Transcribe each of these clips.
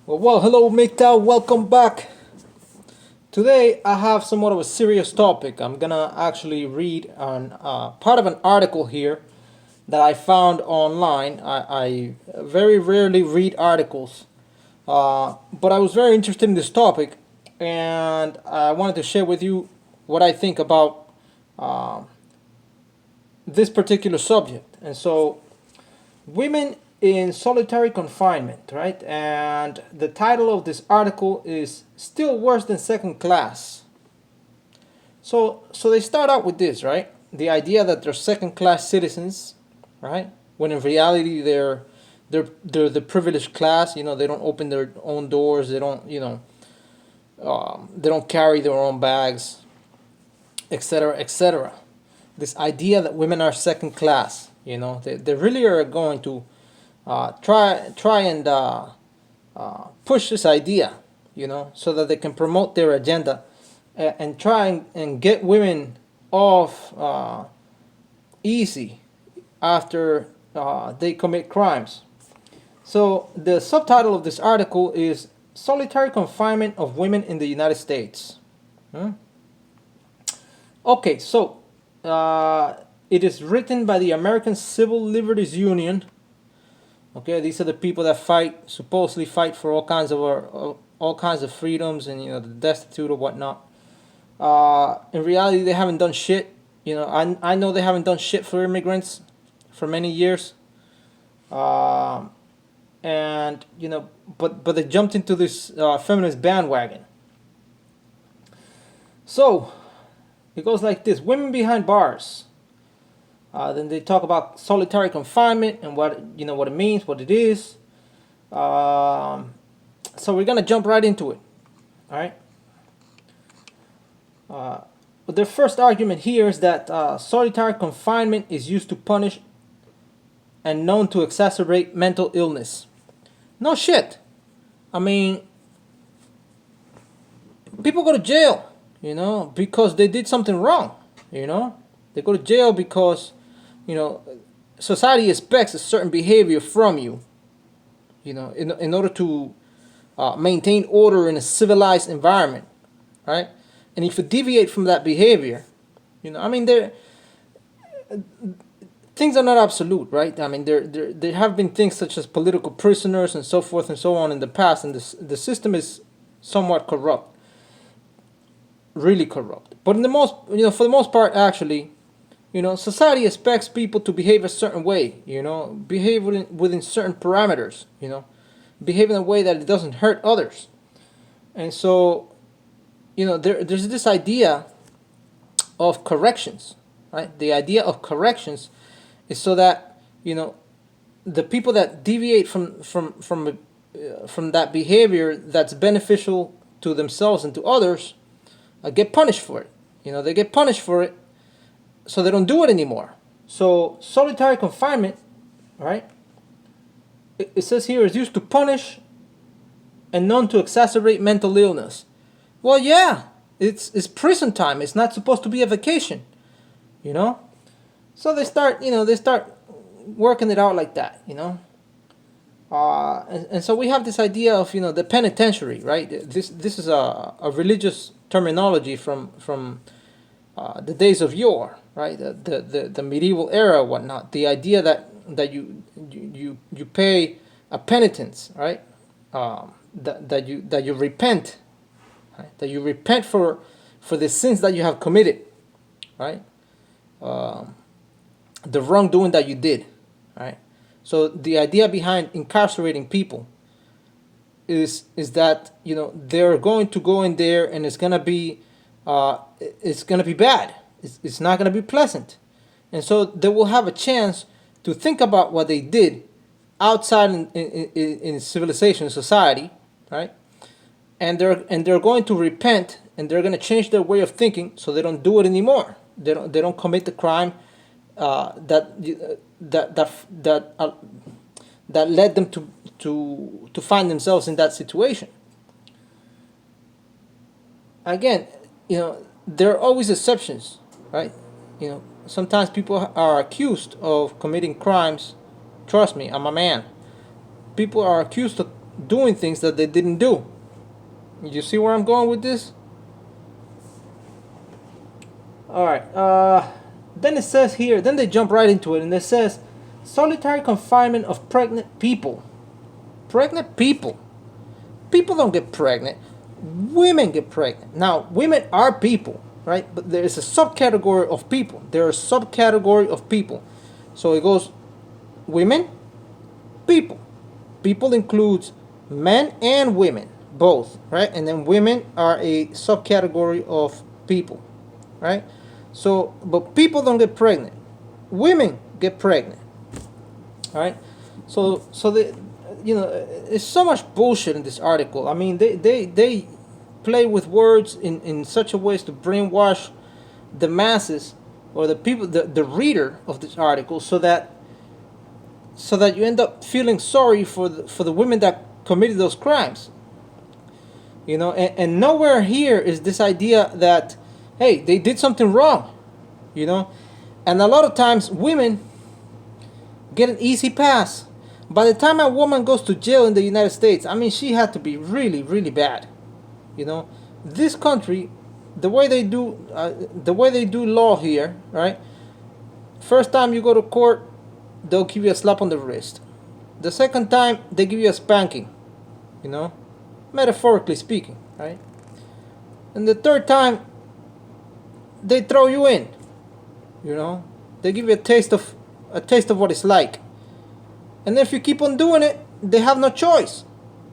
Well, hello, MGTOW. Welcome back. Today, I have somewhat of a serious topic. I'm gonna actually read on part of an article here that I found online. I very rarely read articles, but I was very interested in this topic, and I wanted to share with you what I think about uh, this particular subject. And so, women in solitary confinement, right? And the title of this article is Still Worse Than Second Class. So they start out with this, right? The idea that they're second class citizens, right? When in reality they're the privileged class. You know, they don't open their own doors. They don't, they don't carry their own bags, etc., etc. This idea that women are second class, they really are going to try and push this idea, so that they can promote their agenda and try and get women off easy after they commit crimes. So the subtitle of this article is Solitary Confinement of Women in the United States. Okay, so it is written by the American Civil Liberties Union. Okay, these are the people that supposedly fight for all kinds of freedoms and the destitute or whatnot. In reality, they haven't done shit. I know they haven't done shit for immigrants for many years. And but they jumped into this feminist bandwagon. So it goes like this: women behind bars. Then they talk about solitary confinement and what it means, what it is. So we're gonna jump right into it. All right. But their first argument here is that solitary confinement is used to punish and known to exacerbate mental illness. No shit. I mean, people go to jail, because they did something wrong. They go to jail because society expects a certain behavior from you, in order to maintain order in a civilized environment, right? And if you deviate from that behavior, things are not absolute, right? I mean, there have been things such as political prisoners and so forth and so on in the past, and the system is somewhat corrupt, really corrupt. But for the most part, actually, society expects people to behave a certain way, behave within certain parameters, behave in a way that it doesn't hurt others. And so, there's this idea of corrections, right? The idea of corrections is so that, the people that deviate from that behavior that's beneficial to themselves and to others get punished for it. They get punished for it so they don't do it anymore. So solitary confinement, right? It says here is used to punish and known to exacerbate mental illness. Well, yeah, it's prison time. It's not supposed to be a vacation, So they start working it out like that, and so we have this idea of the penitentiary, right? This is a religious terminology from the days of yore, right? The medieval era, whatnot. The idea that you pay a penitence, right? That you repent, right? That you repent for the sins that you have committed, right? The wrongdoing that you did, right? So the idea behind incarcerating people is that they're going to go in there and it's gonna be bad. It's not gonna be pleasant, and so they will have a chance to think about what they did outside in civilization, society, right? And they're going to repent and they're going to change their way of thinking so they don't do it anymore. They don't commit the crime that led them to find themselves in that situation. Again, there are always exceptions, right? Sometimes people are accused of committing crimes. Trust me, I'm a man. People are accused doing things that they didn't do. You see where I'm going with this? All right. Then it says here. Then they jump right into it, and it says, solitary confinement of pregnant people. Pregnant people. People don't get pregnant. Women get pregnant. Now, women are people, right? But there is a subcategory of people. There are a subcategory of people. So it goes women, people. People includes men and women, both, right? And then women are a subcategory of people, right? So, but people don't get pregnant. Women get pregnant, right? So the, there's so much bullshit in this article. I mean, they play with words in such a way as to brainwash the masses or the people, the reader of this article, so that you end up feeling sorry for the women that committed those crimes. And nowhere here is this idea that, hey, they did something wrong, and a lot of times women get an easy pass. By the time a woman goes to jail in the United States, I mean, she had to be really, really bad. This country, the way they do law here, right? First time you go to court, they'll give you a slap on the wrist. The second time, they give you a spanking, metaphorically speaking, right? And the third time, they throw you in, they give you a taste of what it's like. And if you keep on doing it, they have no choice,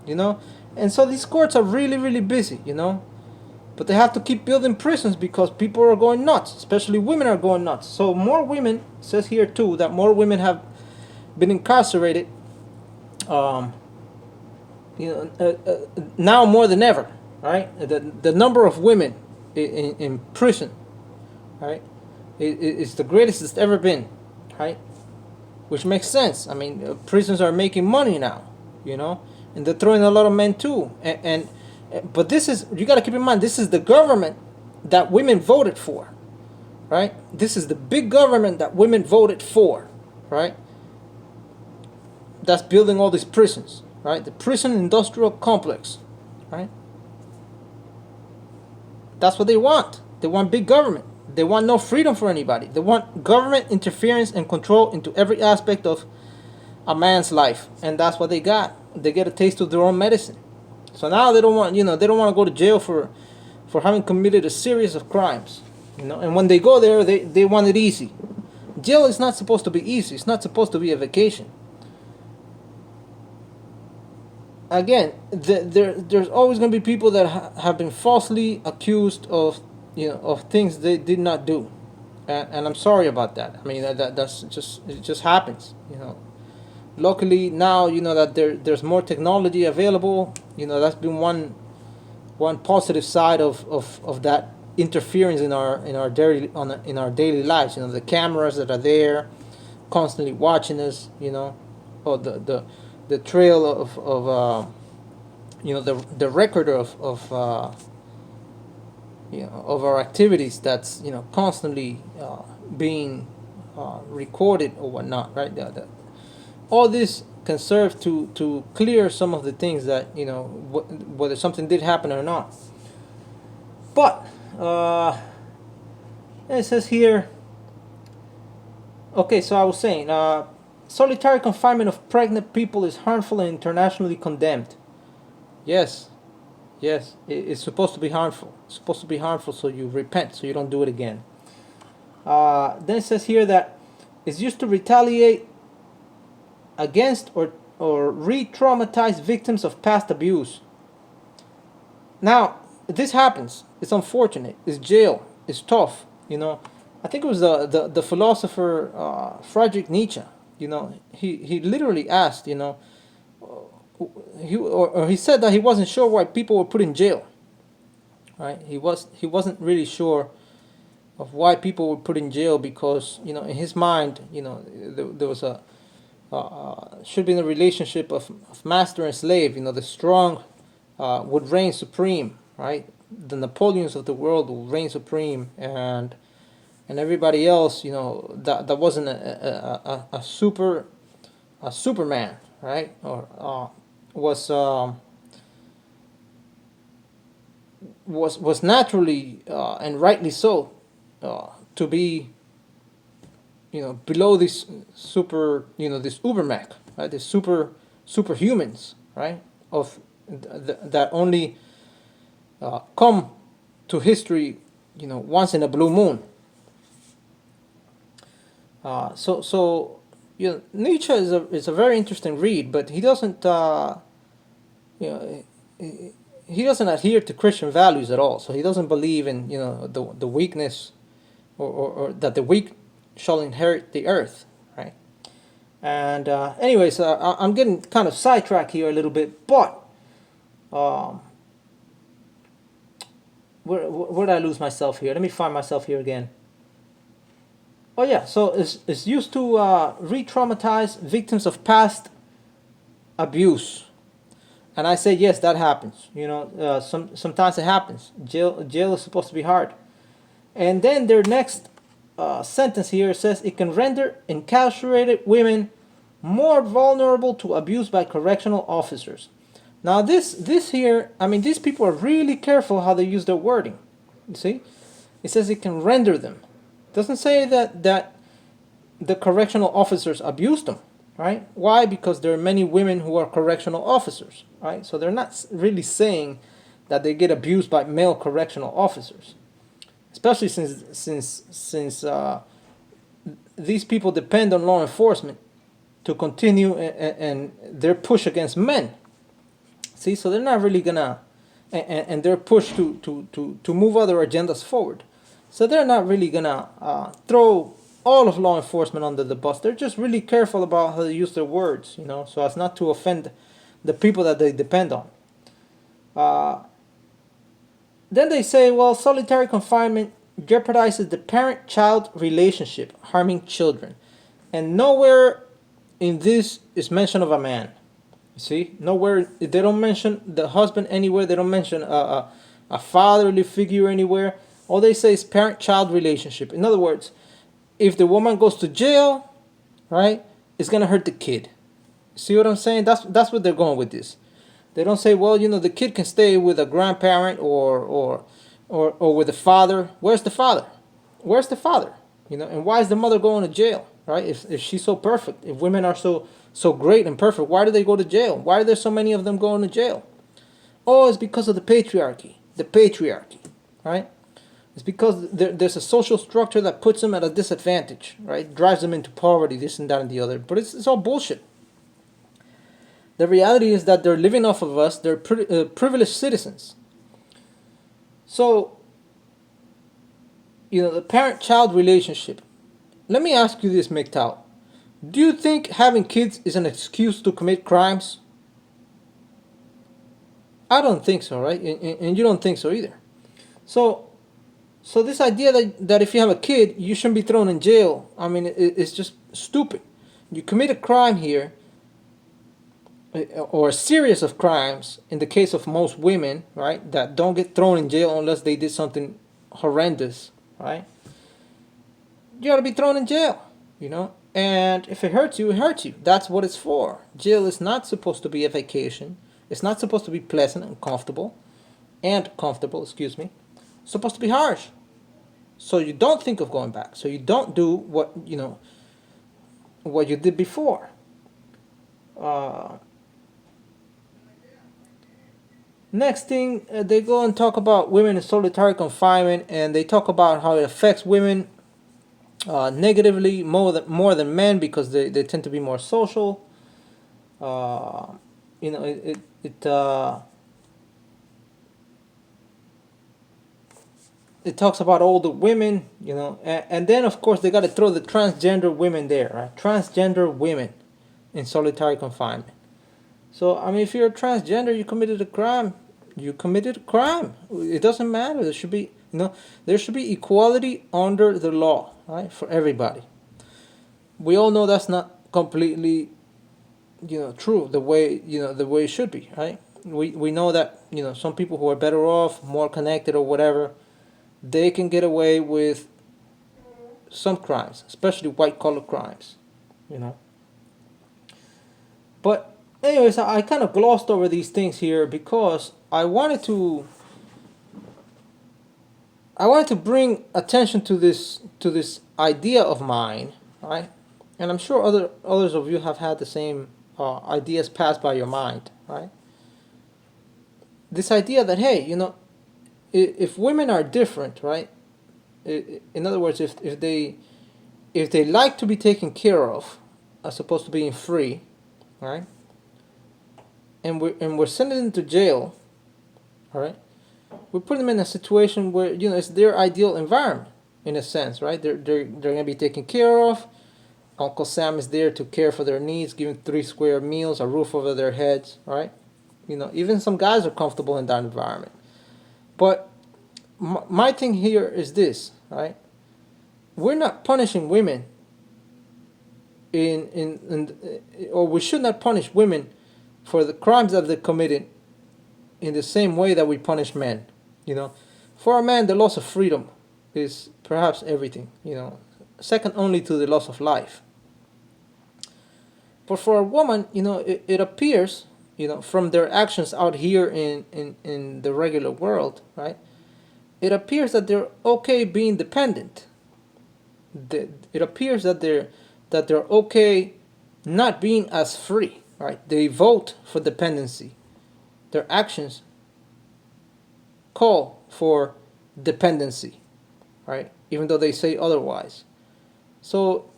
And so these courts are really, really busy, But they have to keep building prisons because people are going nuts, especially women are going nuts. So more women, says here too, that more women have been incarcerated, now more than ever, right? The number of women in prison, right, is the greatest it's ever been, right? Which makes sense. I mean, prisons are making money now, and they're throwing a lot of men too. But this is, you got to keep in mind, this is the government that women voted for, right? This is the big government that women voted for, right? That's building all these prisons, right? The prison industrial complex, right? That's what they want. They want big government. They want no freedom for anybody. They want government interference and control into every aspect of a man's life, and that's what they got. They get a taste of their own medicine. So now they don't want, they don't want to go to jail for having committed a series of crimes, And when they go there, they want it easy. Jail is not supposed to be easy. It's not supposed to be a vacation. Again, there's always going to be people that have been falsely accused of, of things they did not do, and I'm sorry about that. I mean, that's just, it just happens, Luckily now, that there's more technology available. That's been one positive side of that interference in our daily lives. The cameras that are there, constantly watching us. Or the trail of the record of our activities that's constantly being recorded or whatnot, right? All this can serve to clear some of the things that whether something did happen or not. But it says here. Okay, so I was saying, solitary confinement of pregnant people is harmful and internationally condemned. Yes, it's supposed to be harmful. It's supposed to be harmful, so you repent, so you don't do it again. Then it says here that it's used to retaliate against or re-traumatize victims of past abuse. Now, this happens. It's unfortunate. It's jail. It's tough. I think it was the philosopher Friedrich Nietzsche. He literally asked. He said that he wasn't sure why people were put in jail. Right? He wasn't really sure of why people were put in jail because in his mind there was a should be in a relationship of master and slave. The strong would reign supreme, right? The Napoleons of the world will reign supreme, and everybody else, that wasn't a Superman, right? was naturally and rightly so to be, below this super, this ubermac, right, this superhumans, right, of that only come to history, once in a blue moon. Nietzsche is a very interesting read, but he doesn't, you know, he doesn't adhere to Christian values at all. So he doesn't believe in, the weakness, or that the weak shall inherit the earth, right? And anyways, I'm getting kind of sidetracked here a little bit, but um, where did I lose myself here? Let me find myself here again. Oh yeah, so it's used to re-traumatize victims of past abuse, and I say yes, that happens. Sometimes it happens. Jail is supposed to be hard, and then their next sentence here says it can render incarcerated women more vulnerable to abuse by correctional officers. Now this here, I mean, these people are really careful how they use their wording. You see, it says it can render them. It doesn't say that the correctional officers abused them, right? Why? Because there are many women who are correctional officers, right? So they're not really saying that they get abused by male correctional officers, especially since these people depend on law enforcement to continue and their push against men. See, so they're not really gonna, and they're pushed to move other agendas forward. So they're not really gonna throw all of law enforcement under the bus. They're just really careful about how they use their words, so as not to offend the people that they depend on. Then they say, well, solitary confinement jeopardizes the parent-child relationship, harming children. And nowhere in this is mention of a man. You see, nowhere, they don't mention the husband anywhere. They don't mention a fatherly figure anywhere. All they say is parent-child relationship. In other words, if the woman goes to jail, right, it's gonna hurt the kid. See what I'm saying? That's what they're going with this. They don't say, well, the kid can stay with a grandparent or with the father. Where's the father? Where's the father? And why is the mother going to jail, right? If she's so perfect, if women are so great and perfect, why do they go to jail? Why are there so many of them going to jail? Oh, it's because of the patriarchy. The patriarchy, right? It's because there's a social structure that puts them at a disadvantage, right? Drives them into poverty, this and that and the other. But it's all bullshit. The reality is that they're living off of us. They're privileged citizens. So, the parent-child relationship. Let me ask you this, MGTOW. Do you think having kids is an excuse to commit crimes? I don't think so, right? And you don't think so either. So this idea that if you have a kid, you shouldn't be thrown in jail, I mean, it's just stupid. You commit a crime here, or a series of crimes, in the case of most women, right, that don't get thrown in jail unless they did something horrendous, right? You gotta be thrown in jail, and if it hurts you, it hurts you. That's what it's for. Jail is not supposed to be a vacation. It's not supposed to be pleasant and comfortable, excuse me. It's supposed to be harsh. So you don't think of going back. So you don't do what you did before. Next thing, they go and talk about women in solitary confinement, and they talk about how it affects women negatively more than men because they tend to be more social. It talks about older women, and then of course they got to throw the transgender women there, right? Transgender women in solitary confinement. So I mean, if you're a transgender, you committed a crime. You committed a crime. It doesn't matter. There should be, there should be equality under the law, right, for everybody. We all know that's not completely, true the way it should be, right? We know that some people who are better off, more connected or whatever, they can get away with some crimes, especially white collar crimes, But anyways, I kind of glossed over these things here because I wanted to bring attention to this idea of mine, right? And I'm sure others of you have had the same ideas pass by your mind, right? This idea that, hey, if women are different, right? In other words, if they like to be taken care of, as opposed to being free, right? And we're sending them to jail, all right? We put them in a situation where it's their ideal environment in a sense, right? They're gonna be taken care of. Uncle Sam is there to care for their needs, giving 3 square meals, a roof over their heads, right? Even some guys are comfortable in that environment. But my thing here is this, right? We're not punishing women or we should not punish women for the crimes that they committed in the same way that we punish men. For a man, the loss of freedom is perhaps everything, second only to the loss of life. But for a woman, it appears, from their actions out here in the regular world, right? It appears that they're okay being dependent. It appears that they're okay not being as free, right? They vote for dependency. Their actions call for dependency, right? Even though they say otherwise. So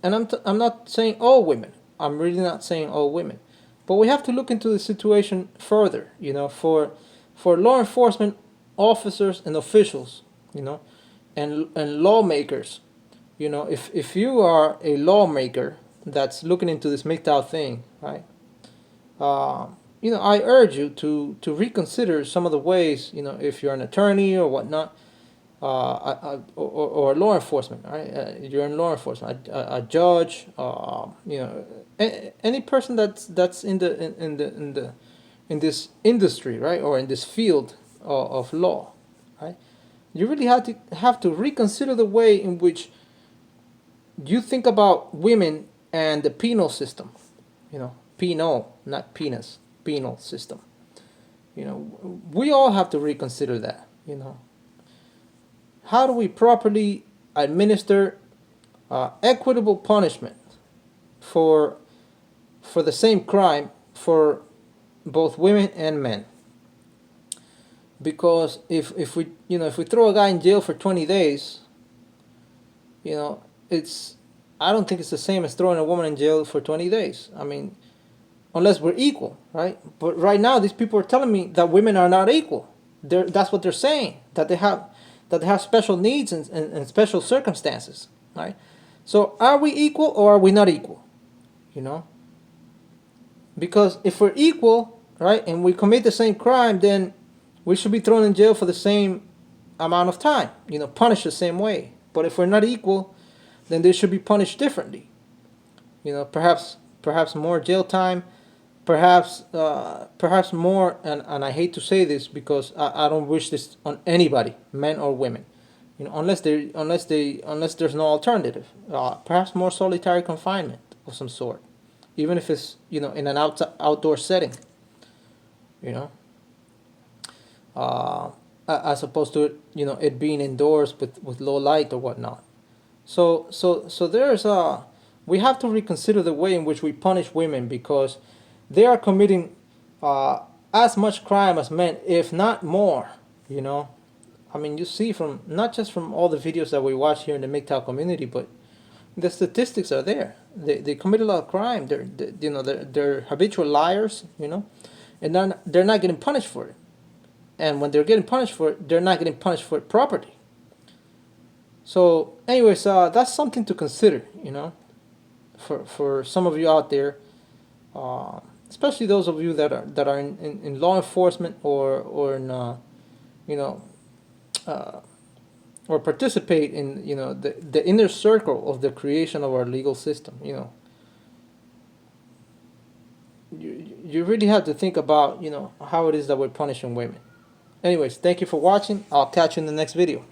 I'm not saying all women. I'm really not saying all women, but we have to look into the situation further. For law enforcement officers and officials, and lawmakers. If you are a lawmaker that's looking into this MGTOW thing, right? I urge you to reconsider some of the ways, if you're an attorney or whatnot, or law enforcement, right? You're in law enforcement, a judge, any person that's in this industry, right, or in this field of law, right? You really have to reconsider the way in which you think about women and the penal system, penal, not penis, penal system. We all have to reconsider that. How do we properly administer equitable punishment for the same crime for both women and men? Because if we throw a guy in jail for 20 days, I don't think it's the same as throwing a woman in jail for 20 days. I mean, unless we're equal, right? But right now, these people are telling me that women are not equal. That's what they're saying, that they have special needs and special circumstances, right? So are we equal or are we not equal? Because if we're equal, right, and we commit the same crime, then we should be thrown in jail for the same amount of time, punished the same way. But if we're not equal, then they should be punished differently. Perhaps more jail time, perhaps more, and I hate to say this because I don't wish this on anybody, men or women, unless there's no alternative. Perhaps more solitary confinement of some sort, even if it's in an outdoor setting. As opposed to it being indoors with low light or whatnot. So there's we have to reconsider the way in which we punish women because they are committing as much crime as men, if not more. I mean, you see from not just from all the videos that we watch here in the MGTOW community, but the statistics are there. They commit a lot of crime. They're habitual liars. And they're not getting punished for it. And when they're getting punished for it, they're not getting punished for it properly. So, anyways, that's something to consider, for some of you out there, especially those of you that are in law enforcement or in or participate in the inner circle of the creation of our legal system. You really have to think about how it is that we're punishing women. Anyways, thank you for watching. I'll catch you in the next video.